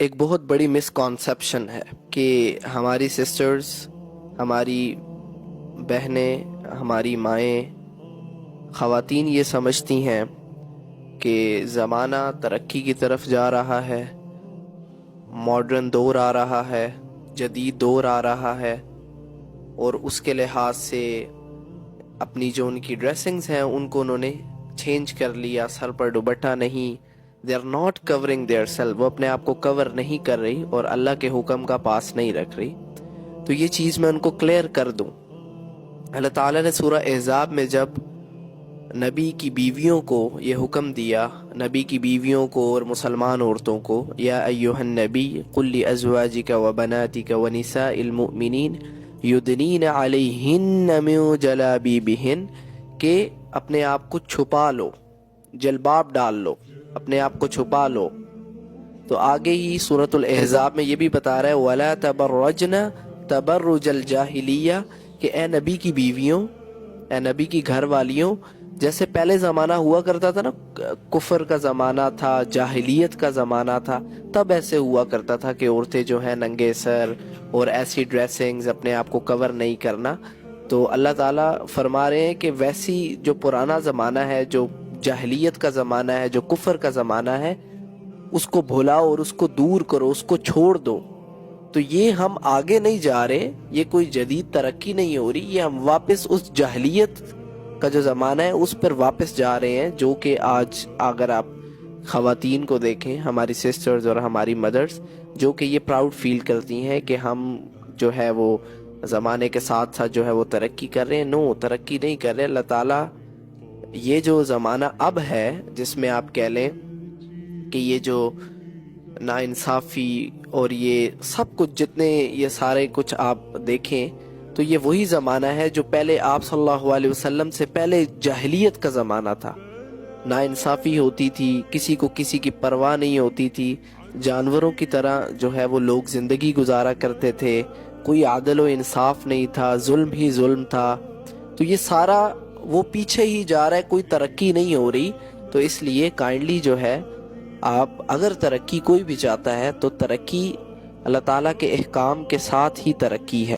ایک بہت بڑی مسکانسیپشن ہے کہ ہماری سسٹرز، ہماری بہنیں، ہماری مائیں، خواتین یہ سمجھتی ہیں کہ زمانہ ترقی کی طرف جا رہا ہے، ماڈرن دور آ رہا ہے، جدید دور آ رہا ہے، اور اس کے لحاظ سے اپنی جو ان کی ڈریسنگز ہیں ان کو انہوں نے چینج کر لیا، سر پر دوپٹہ نہیں، they are not covering their self, وہ اپنے آپ کو کور نہیں کر رہی اور اللہ کے حکم کا پاس نہیں رکھ رہی۔ تو یہ چیز میں ان کو کلیئر کر دوں۔ اللہ تعالیٰ نے سورہ احزاب میں جب نبی کی بیویوں کو یہ حکم دیا، نبی کی بیویوں کو اور مسلمان عورتوں کو، یا ایہا النبی قل لازواجک وبناتک ونساء المؤمنین یدنین علیہن من جلابیبہن، کہ اپنے آپ کو چھپا لو، جلباب ڈال لو، اپنے آپ کو چھپا لو۔ تو آگے ہی سورۃ الاحزاب میں یہ بھی بتا رہا ہے وَلَا تَبَرَّجْنَ تَبَرُّجَ الْجَاهِلِيَّةِ، کہ اے نبی کی بیویوں، اے نبی کی گھر والیوں، جیسے پہلے زمانہ ہوا کرتا تھا نا، کفر کا زمانہ تھا، جاہلیت کا زمانہ تھا، تب ایسے ہوا کرتا تھا کہ عورتیں جو ہیں ننگے سر اور ایسی ڈریسنگز، اپنے آپ کو کور نہیں کرنا۔ تو اللہ تعالیٰ فرما رہے ہیں کہ ویسی جو پرانا زمانہ ہے، جو جاہلیت کا زمانہ ہے، جو کفر کا زمانہ ہے، اس کو بھلاؤ اور اس کو دور کرو، اس کو چھوڑ دو۔ تو یہ ہم آگے نہیں جا رہے، یہ کوئی جدید ترقی نہیں ہو رہی، یہ ہم واپس اس جاہلیت کا جو زمانہ ہے اس پر واپس جا رہے ہیں، جو کہ آج اگر آپ خواتین کو دیکھیں، ہماری سسٹرز اور ہماری مدرز، جو کہ یہ پراؤڈ فیل کرتی ہیں کہ ہم جو ہے وہ زمانے کے ساتھ ساتھ جو ہے وہ ترقی کر رہے ہیں۔ نو، ترقی نہیں کر رہے۔ اللہ تعالیٰ یہ جو زمانہ اب ہے، جس میں آپ کہہ لیں کہ یہ جو ناانصافی اور یہ سب کچھ، جتنے یہ سارے کچھ آپ دیکھیں تو یہ وہی زمانہ ہے جو پہلے آپ صلی اللہ علیہ وسلم سے پہلے جاہلیت کا زمانہ تھا۔ ناانصافی ہوتی تھی، کسی کو کسی کی پرواہ نہیں ہوتی تھی، جانوروں کی طرح جو ہے وہ لوگ زندگی گزارا کرتے تھے، کوئی عدل و انصاف نہیں تھا، ظلم ہی ظلم تھا۔ تو یہ سارا وہ پیچھے ہی جا رہا ہے، کوئی ترقی نہیں ہو رہی۔ تو اس لیے کائنڈلی جو ہے، آپ اگر ترقی کوئی بھی چاہتا ہے تو ترقی اللہ تعالیٰ کے احکام کے ساتھ ہی ترقی ہے۔